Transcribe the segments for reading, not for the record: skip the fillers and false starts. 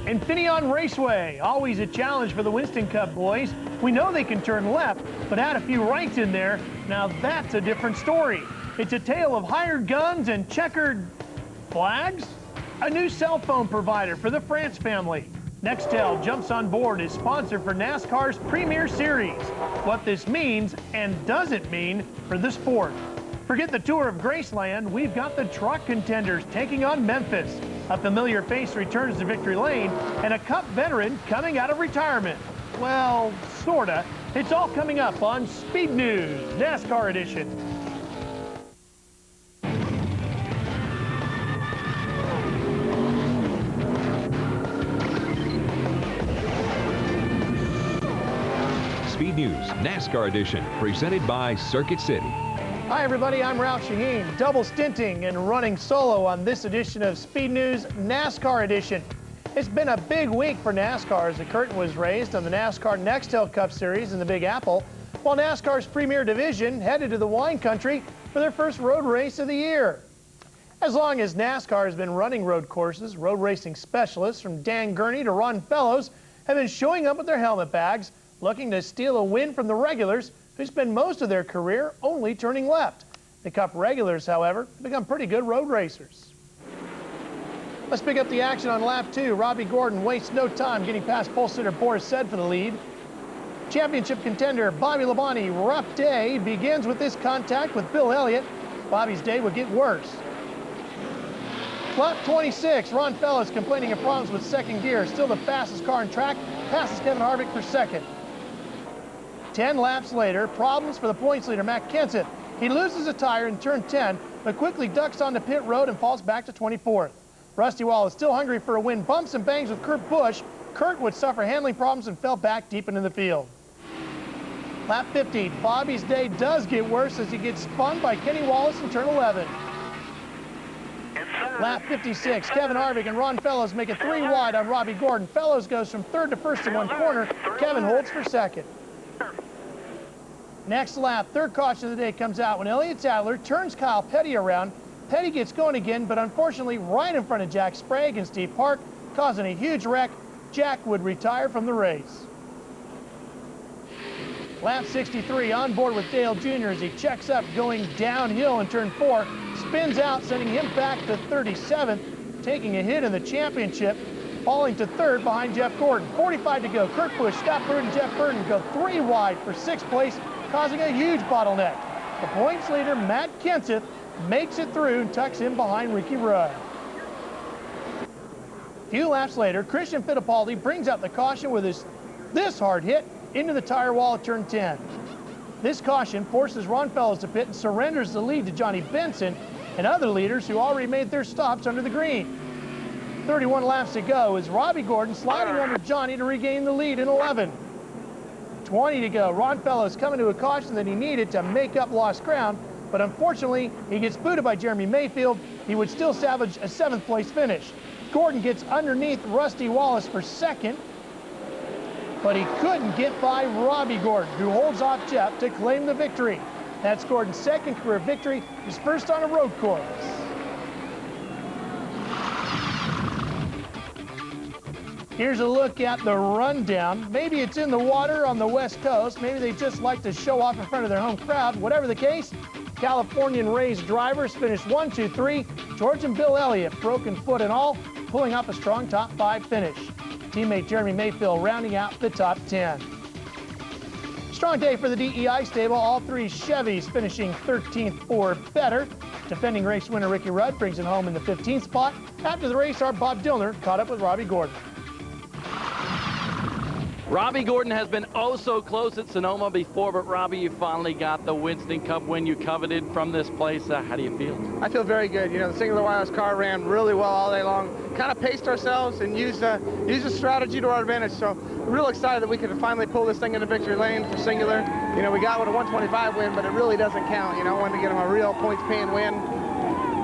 Infineon Raceway, always a challenge for the Winston Cup boys. We know they can turn left, but add a few rights in there. Now that's a different story. It's a tale of hired guns and checkered flags. A new cell phone provider for the France family. Nextel jumps on board as sponsor for NASCAR's Premier Series. What this means and doesn't mean for the sport. Forget the tour of Graceland, we've got the truck contenders taking on Memphis. A familiar face returns to victory lane, and a Cup veteran coming out of retirement. Well, sorta. It's all coming up on Speed News, NASCAR edition. Speed News, NASCAR edition, presented by Circuit City. Hi everybody, I'm Ralph Shaheen, double stinting and running solo on this edition of Speed News, NASCAR edition. It's been a big week for NASCAR as the curtain was raised on the NASCAR Nextel Cup Series in the Big Apple, while NASCAR's Premier Division headed to the wine country for their first road race of the year. As long as NASCAR has been running road courses, road racing specialists from Dan Gurney to Ron Fellows have been showing up with their helmet bags, looking to steal a win from the regulars who spend most of their career only turning left. The Cup regulars, however, have become pretty good road racers. Let's pick up the action on lap 2. Robbie Gordon wastes no time getting past pole sitter Boris Said for the lead. Championship contender Bobby Labonte, rough day, begins with this contact with Bill Elliott. Bobby's day would get worse. Lap 26, Ron Fellows complaining of problems with second gear, still the fastest car in track, passes Kevin Harvick for second. 10 laps later, problems for the points leader, Matt Kenseth. He loses a tire in turn 10, but quickly ducks onto pit road and falls back to 24th. Rusty Wallace, still hungry for a win, bumps and bangs with Kurt Busch. Kurt would suffer handling problems and fell back deep into the field. Lap 50, Bobby's day does get worse as he gets spun by Kenny Wallace in turn 11. Lap 56, Kevin Harvick and Ron Fellows make it 3 wide on Robbie Gordon. Fellows goes from third to first in one corner. Kevin holds for second. Next lap, third caution of the day comes out when Elliott Sadler turns Kyle Petty around. Petty gets going again, but unfortunately right in front of Jack Sprague and Steve Park, causing a huge wreck. Jack would retire from the race. Lap 63, on board with Dale Jr. as he checks up going downhill in turn 4, spins out, sending him back to 37th, taking a hit in the championship, falling to third behind Jeff Gordon. 45 to go. Kurt Busch, Scott Burton, Jeff Burton go 3 wide for 6th place, causing a huge bottleneck. The points leader, Matt Kenseth, makes it through and tucks in behind Ricky Rudd. A few laps later, Christian Fittipaldi brings out the caution with this hard hit into the tire wall at turn 10. This caution forces Ron Fellows to pit and surrenders the lead to Johnny Benson and other leaders who already made their stops under the green. 31 laps to go as Robbie Gordon sliding under Johnny to regain the lead in 11. 20 to go. Ron Fellows coming to a caution that he needed to make up lost ground, but unfortunately he gets booted by Jeremy Mayfield. He would still salvage a 7th place finish. Gordon gets underneath Rusty Wallace for second, but he couldn't get by Robbie Gordon, who holds off Jeff to claim the victory. That's Gordon's second career victory, his first on a road course. Here's a look at the rundown. Maybe it's in the water on the West Coast. Maybe they just like to show off in front of their home crowd. Whatever the case, Californian-raised drivers finished 1, 2, 3. George and Bill Elliott, broken foot and all, pulling up a strong top 5 finish. Teammate Jeremy Mayfield rounding out the top 10. Strong day for the DEI stable. All 3 Chevys finishing 13th or better. Defending race winner Ricky Rudd brings it home in the 15th spot. After the race, our Bob Dillner caught up with Robbie Gordon. Robbie Gordon has been oh so close at Sonoma before, but Robbie, you finally got the Winston Cup win you coveted from this place. How do you feel? I feel very good. You know, the singular wireless car ran really well all day long. Kind of paced ourselves and used a strategy to our advantage. So we're real excited that we could finally pull this thing into victory lane for singular. You know, we got with a 125 win, but it really doesn't count. You know, wanted to get him a real points paying win.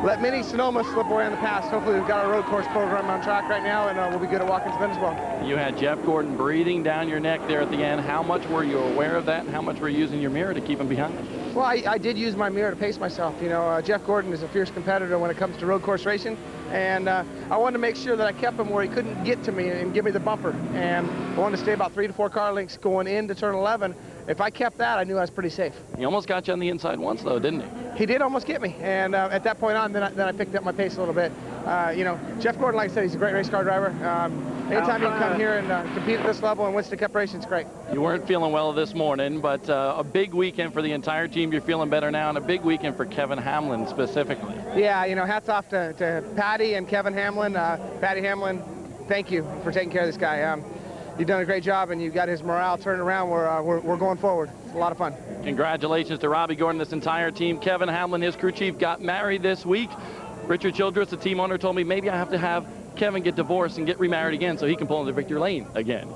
let many Sonoma slip away in the past. Hopefully we've got our road course program on track right now, and we'll be good at Watkins Bend as well. You had Jeff Gordon breathing down your neck there at the end. How much were you aware of that, and how much were you using your mirror to keep him behind? Well, I did use my mirror to pace myself. You know, Jeff Gordon is a fierce competitor when it comes to road course racing, and I wanted to make sure that I kept him where he couldn't get to me and give me the bumper. And I wanted to stay about 3 to 4 car lengths going into turn 11. If I kept that, I knew I was pretty safe. He almost got you on the inside once, though, didn't he? He did almost get me, and at that point on, then I picked up my pace a little bit. You know, Jeff Gordon, like I said, he's a great race car driver. Anytime you can come here and compete at this level and Winston Cup racing, it's great. You weren't feeling well this morning, but a big weekend for the entire team. You're feeling better now, and a big weekend for Kevin Hamlin specifically. Yeah, you know, hats off to Patty and Kevin Hamlin. Patty Hamlin, thank you for taking care of this guy. You've done a great job, and you've got his morale turned around. We're going forward. It's a lot of fun. Congratulations to Robbie Gordon, this entire team. Kevin Hamlin, his crew chief, got married this week. Richard Childress, the team owner, told me maybe I have to have Kevin get divorced and get remarried again so he can pull into victory lane again.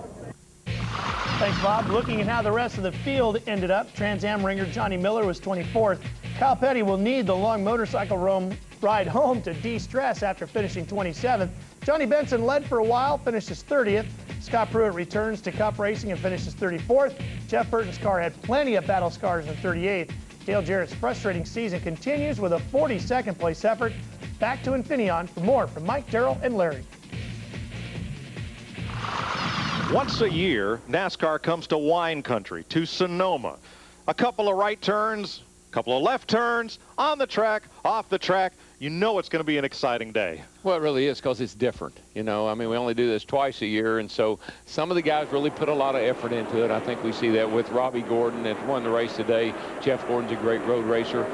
Thanks, Bob. Looking at how the rest of the field ended up, Trans Am ringer Johnny Miller was 24th. Kyle Petty will need the long motorcycle ride home to de-stress after finishing 27th. Johnny Benson led for a while, finishes 30th. Scott Pruitt returns to Cup racing and finishes 34th. Jeff Burton's car had plenty of battle scars in 38th. Dale Jarrett's frustrating season continues with a 42nd place effort. Back to Infineon for more from Mike, Darrell, and Larry. Once a year, NASCAR comes to wine country, to Sonoma. A couple of right turns, a couple of left turns, on the track, off the track. You know it's going to be an exciting day. Well, it really is, because it's different. You know, I mean, we only do this twice a year, and so some of the guys really put a lot of effort into it. I think we see that with Robbie Gordon that won the race today. Jeff Gordon's a great road racer.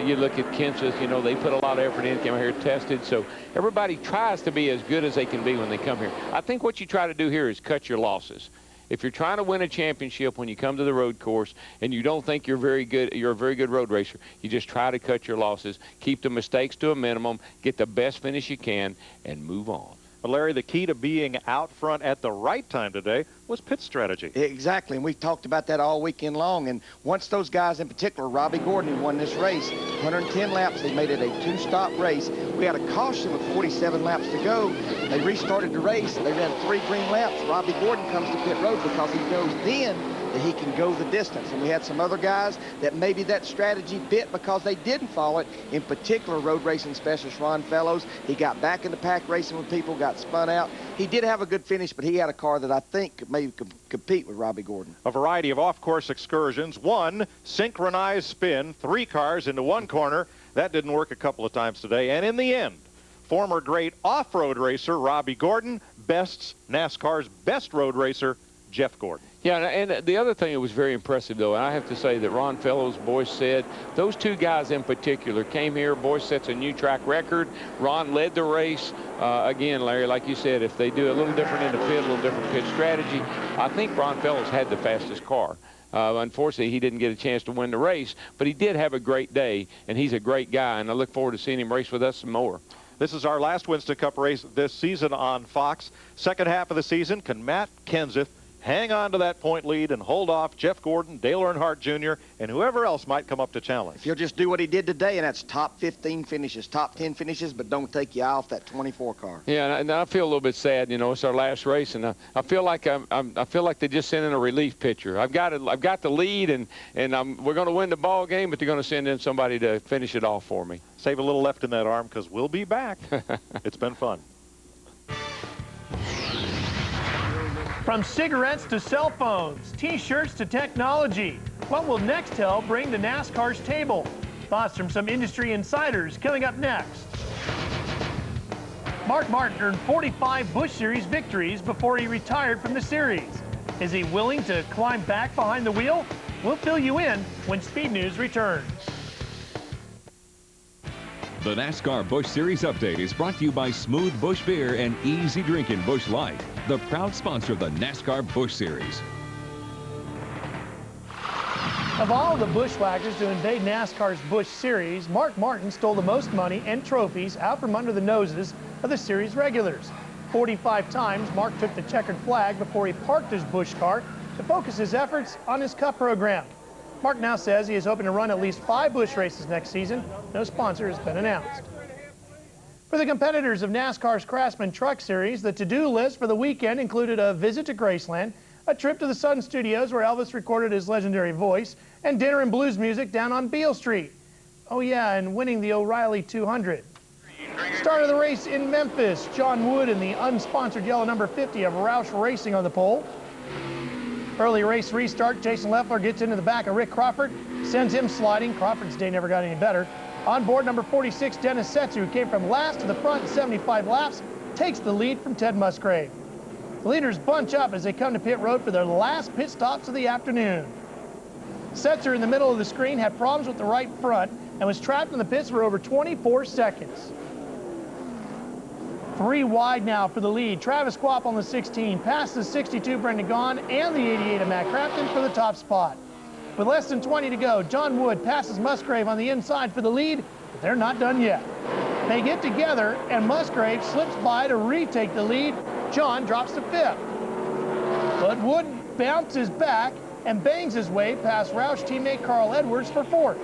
You look at Kenseth, you know, they put a lot of effort in, came out here, tested. So everybody tries to be as good as they can be when they come here. I think what you try to do here is cut your losses. If you're trying to win a championship when you come to the road course and you don't think you're very good, you're a very good road racer, you just try to cut your losses, keep the mistakes to a minimum, get the best finish you can, and move on. But Larry, the key to being out front at the right time today was pit strategy. Exactly, and we talked about that all weekend long. And once those guys, in particular, Robbie Gordon, who won this race, 110 laps, they made it a 2-stop race. We had a caution with 47 laps to go. They restarted the race. They ran 3 green laps. Robbie Gordon comes to pit road because he knows then that he can go the distance. And we had some other guys that maybe that strategy bit because they didn't follow it. In particular, road racing specialist Ron Fellows. He got back in the pack racing with people, got spun out. He did have a good finish, but he had a car that I think could maybe compete with Robbie Gordon. A variety of off-course excursions. 1 synchronized spin, 3 cars into 1 corner. That didn't work a couple of times today. And in the end, former great off-road racer Robbie Gordon bests NASCAR's best road racer, Jeff Gordon. Yeah, and the other thing that was very impressive, though, and I have to say that Ron Fellows, Boyce said, those 2 guys in particular came here. Boyce sets a new track record. Ron led the race. Again, Larry, like you said, if they do a little different in the pit, a little different pit strategy, I think Ron Fellows had the fastest car. Unfortunately, he didn't get a chance to win the race, but he did have a great day, and he's a great guy, and I look forward to seeing him race with us some more. This is our last Winston Cup race this season on Fox. Second half of the season, can Matt Kenseth hang on to that point lead and hold off Jeff Gordon, Dale Earnhardt Jr., and whoever else might come up to challenge? If he'll just do what he did today, and that's top 15 finishes, top 10 finishes, but don't take you off that 24 car. Yeah, and I feel a little bit sad. You know, it's our last race, and I feel like I feel like they just sent in a relief pitcher. I've got the lead, and we're going to win the ball game, but they're going to send in somebody to finish it off for me. Save a little left in that arm because we'll be back. It's been fun. From cigarettes to cell phones, T-shirts to technology, what will Nextel bring to NASCAR's table? Thoughts from some industry insiders coming up next. Mark Martin earned 45 Busch Series victories before he retired from the series. Is he willing to climb back behind the wheel? We'll fill you in when Speed News returns. The NASCAR Busch Series update is brought to you by Smooth Busch Beer and Easy Drinking Busch Light, the proud sponsor of the NASCAR Busch Series. Of all the bushwhackers to invade NASCAR's Busch Series, Mark Martin stole the most money and trophies out from under the noses of the series regulars. 45 times, Mark took the checkered flag before he parked his Busch car to focus his efforts on his Cup program. Mark now says he is hoping to run at least 5 Busch races next season. No sponsor has been announced. For the competitors of NASCAR's Craftsman Truck Series, the to-do list for the weekend included a visit to Graceland, a trip to the Sun Studios where Elvis recorded his legendary voice, and dinner and blues music down on Beale Street. Oh yeah, and winning the O'Reilly 200. Start of the race in Memphis. John Wood in the unsponsored yellow number 50 of Roush Racing on the pole. Early race restart, Jason Leffler gets into the back of Rick Crawford, sends him sliding. Crawford's day never got any better. On board, number 46, Dennis Setzer, who came from last to the front in 75 laps, takes the lead from Ted Musgrave. The leaders bunch up as they come to pit road for their last pit stops of the afternoon. Setzer in the middle of the screen had problems with the right front and was trapped in the pits for over 24 seconds. 3 wide now for the lead. Travis Quapp on the 16, past the 62 Brendan Gaughan and the 88 of Matt Crafton for the top spot. With less than 20 to go, John Wood passes Musgrave on the inside for the lead, but they're not done yet. They get together, and Musgrave slips by to retake the lead. John drops to 5th. But Wood bounces back and bangs his way past Roush teammate Carl Edwards for 4th.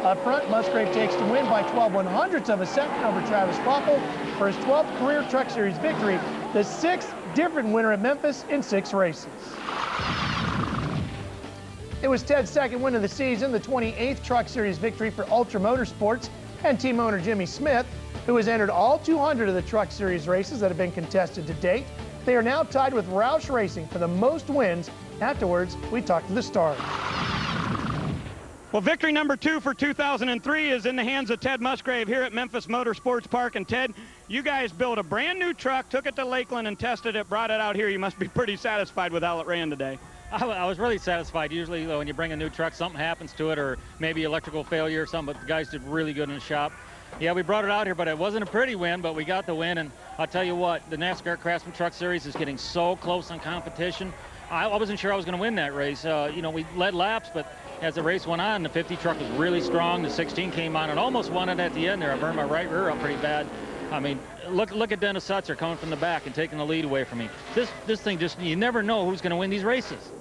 Up front, Musgrave takes the win by 12/100ths of a second over Travis Quapple for his 12th career Truck Series victory, the 6th different winner at Memphis in 6 races. It was Ted's second win of the season, the 28th Truck Series victory for Ultra Motorsports and team owner Jimmy Smith, who has entered all 200 of the Truck Series races that have been contested to date. They are now tied with Roush Racing for the most wins. Afterwards, we talk to the stars. Well, victory number 2 for 2003 is in the hands of Ted Musgrave here at Memphis Motorsports Park. And Ted, you guys built a brand new truck, took it to Lakeland and tested it, brought it out here. You must be pretty satisfied with how it ran today. I was really satisfied. Usually when you bring a new truck, something happens to it, or maybe electrical failure or something, but the guys did really good in the shop. Yeah, we brought it out here, but it wasn't a pretty win, but we got the win. And I'll tell you what, the NASCAR Craftsman Truck Series is getting so close on competition. I wasn't sure I was going to win that race. You know, we led laps, but as the race went on, the 50 truck was really strong. The 16 came on and almost won it at the end there. I burned my right rear up pretty bad. I mean, look at Dennis Setzer coming from the back and taking the lead away from me. This thing just, you never know who's going to win these races.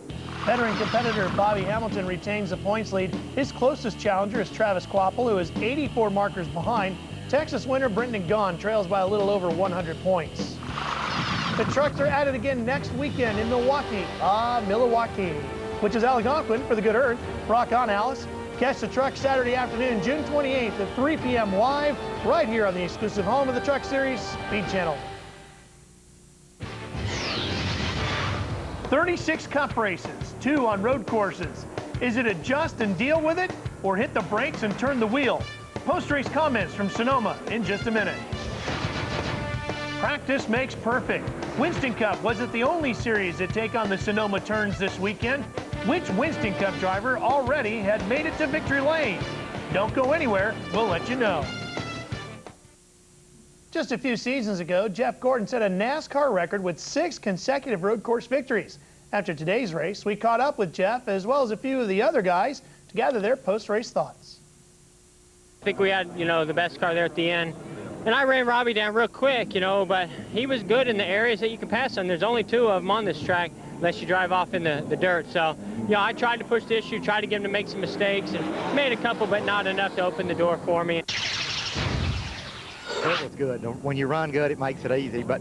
Veteran competitor Bobby Hamilton retains the points lead. His closest challenger is Travis Quapple, who is 84 markers behind. Texas winner Brendan Gaughan trails by a little over 100 points. The trucks are at it again next weekend in Milwaukee. Milwaukee, which is Algonquin for the good earth. Rock on, Alice. Catch the truck Saturday afternoon, June 28th at 3 p.m. live, right here on the exclusive home of the Truck Series, Speed Channel. 36 cup races, 2 on road courses. Is it adjust and deal with it, or hit the brakes and turn the wheel? Post-race comments from Sonoma in just a minute. Practice makes perfect. Winston Cup wasn't the only series to take on the Sonoma turns this weekend. Which Winston Cup driver already had made it to victory lane? Don't go anywhere, we'll let you know. Just a few seasons ago, Jeff Gordon set a NASCAR record with 6 consecutive road course victories. After today's race, we caught up with Jeff as well as a few of the other guys to gather their post-race thoughts. I think we had, the best car there at the end. And I ran Robbie down real quick, but he was good in the areas that you can pass on. There's only 2 of them on this track unless you drive off in the dirt. So, I tried to push the issue, tried to get him to make some mistakes, and made a couple, but not enough to open the door for me. It was good. When you run good, it makes it easy. But,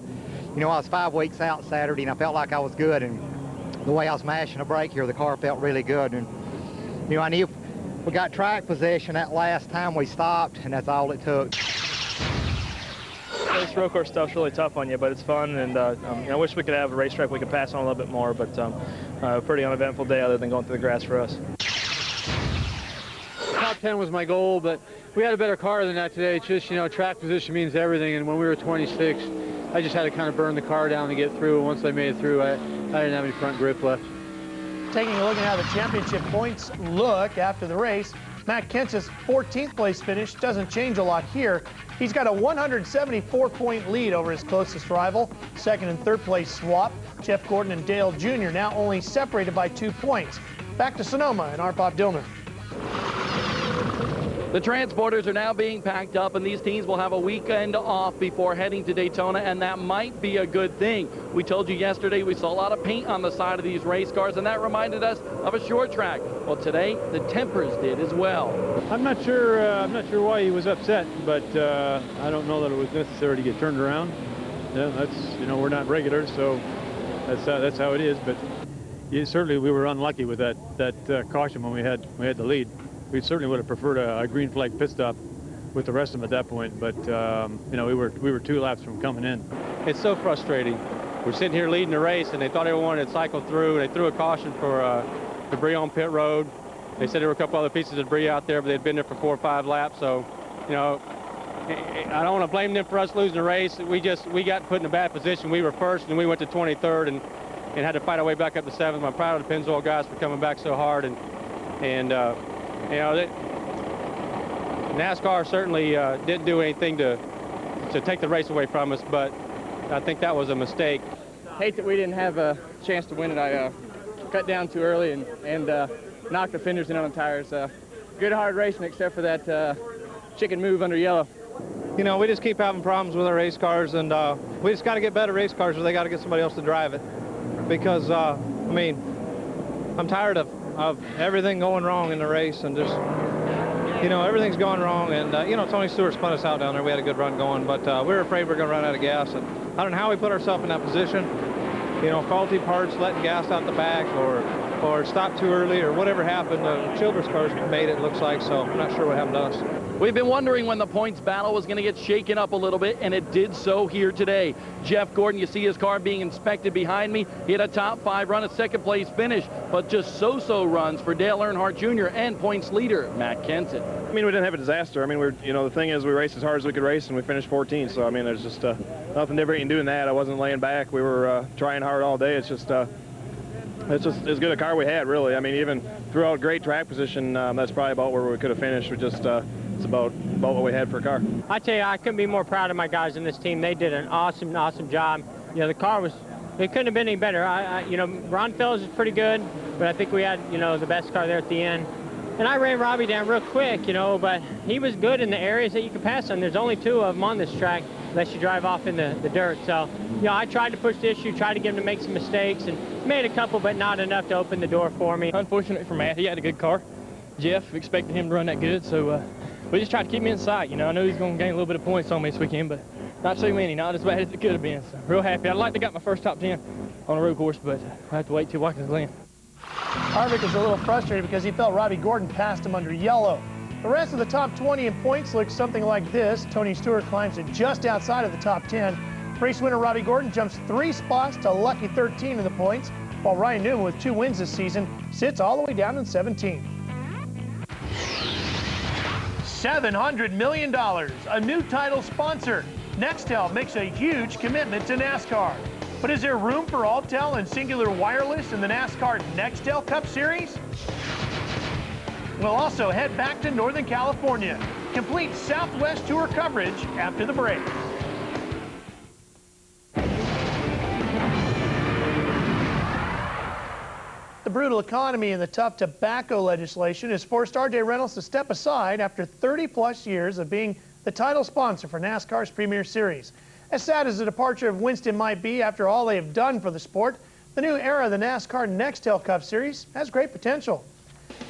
I was 5 weeks out Saturday, and I felt like I was good. And the way I was mashing a brake here, the car felt really good. And, I knew we got track position that last time we stopped, and that's all it took. This road course stuff's really tough on you, but it's fun, and I wish we could have a racetrack we could pass on a little bit more, but pretty uneventful day other than going through the grass for us. Top 10 was my goal, but we had a better car than that today. It's just, track position means everything, and when we were 26, I just had to kind of burn the car down to get through. Once I made it through, I didn't have any front grip left. Taking a look at how the championship points look after the race, Matt Kence's 14th place finish doesn't change a lot here. He's got a 174-point lead over his closest rival. Second and third place swap. Jeff Gordon and Dale Jr. now only separated by 2 points. Back to Sonoma and our Bob Dillner. The transporters are now being packed up, and these teams will have a weekend off before heading to Daytona, and that might be a good thing. We told you yesterday we saw a lot of paint on the side of these race cars, and that reminded us of a short track. Well, today the tempers did as well. I'm not sure why he was upset, but I don't know that it was necessary to get turned around. Yeah, we're not regulars, so that's how it is. But certainly we were unlucky with that caution when we had the lead. We certainly would have preferred a green flag pit stop with the rest of them at that point, but we were 2 laps from coming in. It's so frustrating. We're sitting here leading the race, and they thought everyone had cycled through. They threw a caution for debris on pit road. They said there were a couple other pieces of debris out there, but they'd been there for 4 or 5 laps. So, I don't want to blame them for us losing the race. We got put in a bad position. We were first, and we went to 23rd, and had to fight our way back up to 7th. I'm proud of the Pennzoil guys for coming back so hard, and NASCAR certainly didn't do anything to take the race away from us, but I think that was a mistake. Hate that we didn't have a chance to win it. I cut down too early and knocked the fenders in on the tires. Good hard racing except for that chicken move under yellow. We just keep having problems with our race cars, and we just got to get better race cars, or they got to get somebody else to drive it. Because, I'm tired of everything going wrong in the race, and just, everything's going wrong. And, Tony Stewart spun us out down there. We had a good run going, but we were afraid we were going to run out of gas. And I don't know how we put ourselves in that position. Faulty parts, letting gas out the back, or stopped too early, or whatever happened. Childress cars made it, looks like, so I'm not sure what happened to us. We've been wondering when the points battle was going to get shaken up a little bit, and it did so here today. Jeff Gordon, you see his car being inspected behind me. He had a top 5 run, a 2nd place finish, but just so-so runs for Dale Earnhardt Jr. and points leader Matt Kenseth. We didn't have a disaster. The thing is, we raced as hard as we could race, and we finished 14th. So, there's just nothing different in doing that. I wasn't laying back. We were trying hard all day. It's just as good a car we had, really. Even throughout great track position, that's probably about where we could have finished. We just it's about what we had for a car. I tell you, I couldn't be more proud of my guys in this team. They did an awesome job. The car it couldn't have been any better. Ron Fellows is pretty good, but I think we had, the best car there at the end. And I ran Robbie down real quick, but he was good in the areas that you can pass on. There's only 2 of them on this track unless you drive off in the dirt. So, I tried to push the issue, tried to get him to make some mistakes, and made a couple, but not enough to open the door for me. Unfortunately for Matt, he had a good car. Jeff expected him to run that good, so we just tried to keep him in sight. I know he's going to gain a little bit of points on me this weekend, but not too many, not as bad as it could have been. So, real happy. I'd like to got my first top 10 on a road course, but I have to wait till Watkins Glen. Harvick is a little frustrated because he felt Robbie Gordon passed him under yellow. The rest of the top 20 in points looks something like this. Tony Stewart climbs to just outside of the top 10. Race winner Robbie Gordon jumps 3 spots to lucky 13 in the points, while Ryan Newman, with 2 wins this season, sits all the way down in 17th. $700 million, a new title sponsor. Nextel makes a huge commitment to NASCAR. But is there room for Alltel and Singular Wireless in the NASCAR Nextel Cup Series? We'll also head back to Northern California. Complete Southwest Tour coverage after the break. The brutal economy and the tough tobacco legislation has forced RJ Reynolds to step aside after 30-plus years of being the title sponsor for NASCAR's Premier Series. As sad as the departure of Winston might be after all they have done for the sport, the new era of the NASCAR Nextel Cup Series has great potential.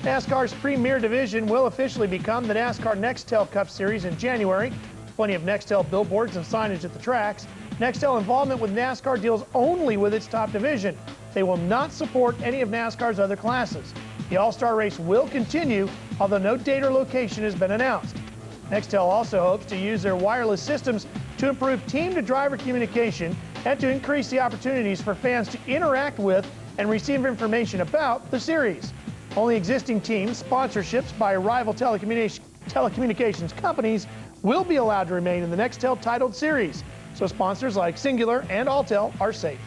NASCAR's Premier Division will officially become the NASCAR Nextel Cup Series in January. Plenty of Nextel billboards and signage at the tracks. Nextel involvement with NASCAR deals only with its top division. They will not support any of NASCAR's other classes. The All-Star race will continue, although no date or location has been announced. Nextel also hopes to use their wireless systems to improve team-to-driver communication and to increase the opportunities for fans to interact with and receive information about the series. Only existing teams, sponsorships by rival telecommunications companies will be allowed to remain in the Nextel titled series, so sponsors like Singular and Alltel are safe.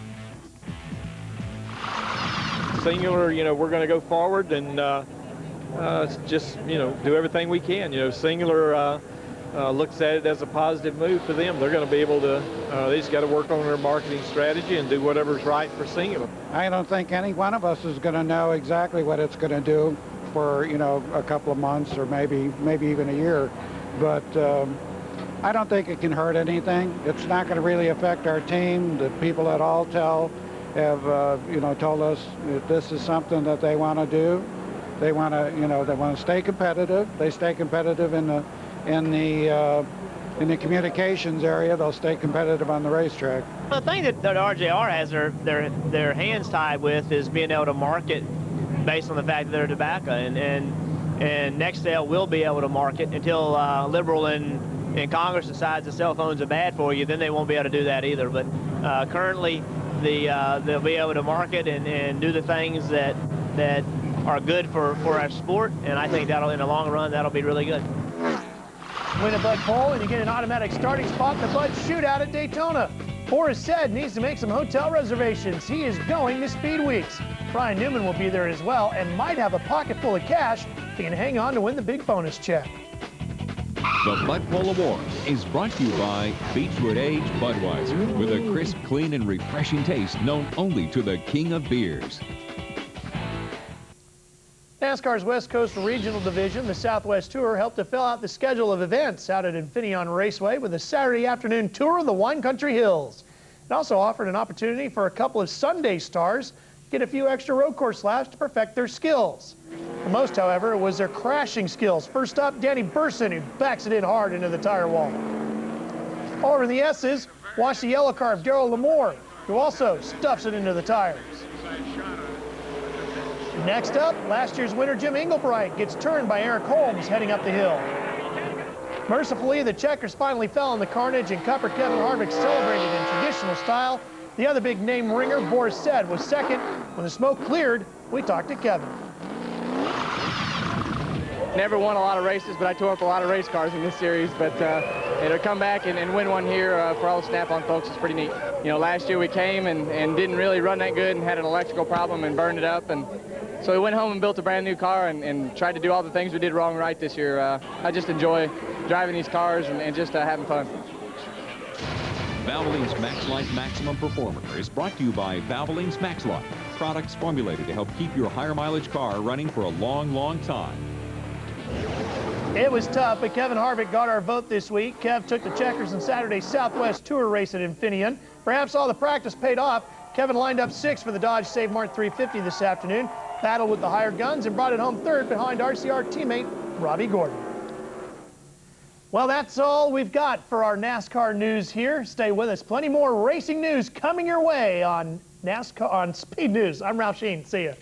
Singular, we're going to go forward and just, do everything we can. Singular looks at it as a positive move for them. They're going to be able to, they just got to work on their marketing strategy and do whatever's right for Singular. I don't think any one of us is going to know exactly what it's going to do for, you know, a couple of months or maybe even a year. But I don't think it can hurt anything. It's not going to really affect our team. The people at Alltel have, you know, told us that this is something that they want to do. They want to, you know, they want to stay competitive. They stay competitive in the communications area. They'll stay competitive on the racetrack. The thing that RJR has their hands tied with is being able to market based on the fact that they're tobacco, and Nextel will be able to market until Liberal in Congress decides that cell phones are bad for you. Then they won't be able to do that either. But currently, they'll be able to market and do the things that are good for our sport, and I think that'll, in the long run, that'll be really good. Win a Bud poll and you get an automatic starting spot in the Bud Shootout at Daytona. Forrest said needs to make some hotel reservations. He is going to Speed Weeks. Brian Newman will be there as well and might have a pocket full of cash he can hang on to win the big bonus check. The Bud Poll Award is brought to you by Beechwood Age Budweiser, with a crisp, clean, and refreshing taste known only to the king of beers. NASCAR's West Coast Regional Division, the Southwest Tour, helped to fill out the schedule of events out at Infineon Raceway with a Saturday afternoon tour of the Wine Country Hills. It also offered an opportunity for a couple of Sunday stars to get a few extra road course laps to perfect their skills. The most, however, was their crashing skills. First up, Danny Burson, who backs it in hard into the tire wall. Over in the S's, watch the yellow car of Darrell Lamore, who also stuffs it into the tires. Next up, last year's winner Jim Englebright gets turned by Eric Holmes heading up the hill. Mercifully, the checkers finally fell in the carnage and Cupper Kevin Harvick celebrated in traditional style. The other big name ringer, Boris Said, was second. When the smoke cleared, we talked to Kevin. Never won a lot of races, but I tore up a lot of race cars in this series. But to come back and win one here for all the Snap-on folks is pretty neat. You know, last year we came and didn't really run that good and had an electrical problem and burned it up. And so we went home and built a brand new car and tried to do all the things we did wrong right this year. I just enjoy driving these cars and just having fun. Valvoline's Max Life Maximum Performer is brought to you by Valvoline's Max Life, products formulated to help keep your higher mileage car running for a long, long time. It was tough, but Kevin Harvick got our vote this week. Kev took the checkers in Saturday's Southwest Tour race at Infineon. Perhaps all the practice paid off. Kevin lined up 6th for the Dodge Save Mart 350 this afternoon, battled with the higher guns, and brought it home 3rd behind RCR teammate Robbie Gordon. Well, that's all we've got for our NASCAR news here. Stay with us. Plenty more racing news coming your way on NASCAR on Speed News. I'm Ralph Sheen. See ya.